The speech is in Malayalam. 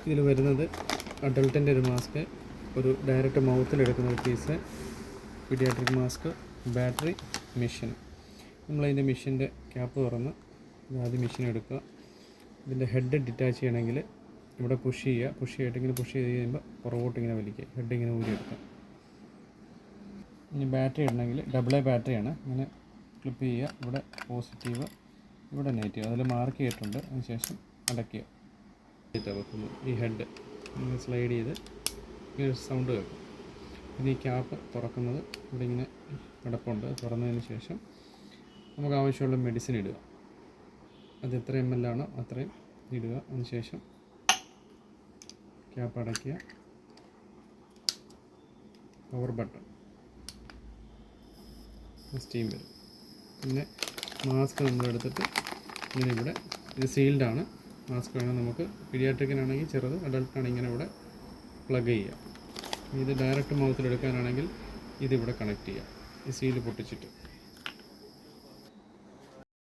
ഇതിൽ വരുന്നത് അഡൾട്ടിൻ്റെ ഒരു മാസ്ക്, ഒരു ഡയറക്റ്റ് മൗത്തിലെടുക്കുന്ന ഒരു piece, paediatric mask, battery, machine. നമ്മളതിൻ്റെ മെഷീൻ്റെ ക്യാപ്പ് തുറന്ന് ആദ്യം മെഷീൻ എടുക്കുക. ഇതിൻ്റെ ഹെഡ് ഡിറ്റാച്ച് ചെയ്യണമെങ്കിൽ ഇവിടെ പുഷ് ചെയ്യുക. പുഷ് ചെയ്ത് കഴിയുമ്പോൾ പുറകോട്ട് ഇങ്ങനെ വലിക്കുക, ഹെഡ് ഇങ്ങനെ ഊരിയെടുക്കുക. ഇനി ബാറ്ററി ഇടണമെങ്കിൽ ഡബിൾ എ ബാറ്ററിയാണ്. ഇങ്ങനെ ക്ലിപ്പ് ചെയ്യുക. ഇവിടെ പോസിറ്റീവ്, ഇവിടെ നെഗറ്റീവ്, അതിൽ മാർക്ക് ചെയ്തിട്ടുണ്ട്. അതിനുശേഷം അടയ്ക്കുക. വെക്കുന്നു ഈ ഹെഡ് ഇങ്ങനെ സ്ലൈഡ് ചെയ്ത് ഇങ്ങനെ സൗണ്ട് കേൾക്കും. പിന്നെ ഈ ക്യാപ്പ് തുറക്കുന്നത് ഇവിടെ ഇങ്ങനെ കിടപ്പുണ്ട്. തുറന്നതിന് ശേഷം നമുക്ക് ആവശ്യമുള്ള മെഡിസിൻ ഇടുക. അത് എത്ര ml ആണോ അത്രയും ഇടുക. അതിനുശേഷം ക്യാപ്പ് അടയ്ക്കുക. പവർ ബട്ടൺ, സ്റ്റീം വരും. പിന്നെ മാസ്ക് നമ്മളെടുത്തിട്ട് ഇങ്ങനെ ഇവിടെ, ഇത് സീൽഡാണ് മാസ്ക്. വേണം നമുക്ക് പീഡിയാട്രിക്കിനാണെങ്കിൽ ചെറുത്, അഡൾട്ടാണെങ്കിൽ ഇങ്ങനെ ഇവിടെ പ്ലഗ് ചെയ്യുക. ഇത് ഡയറക്റ്റ് മൗത്തിലെടുക്കാനാണെങ്കിൽ ഇതിവിടെ കണക്ട് ചെയ്യുക, ഈ സീൽ പൊട്ടിച്ചിട്ട്.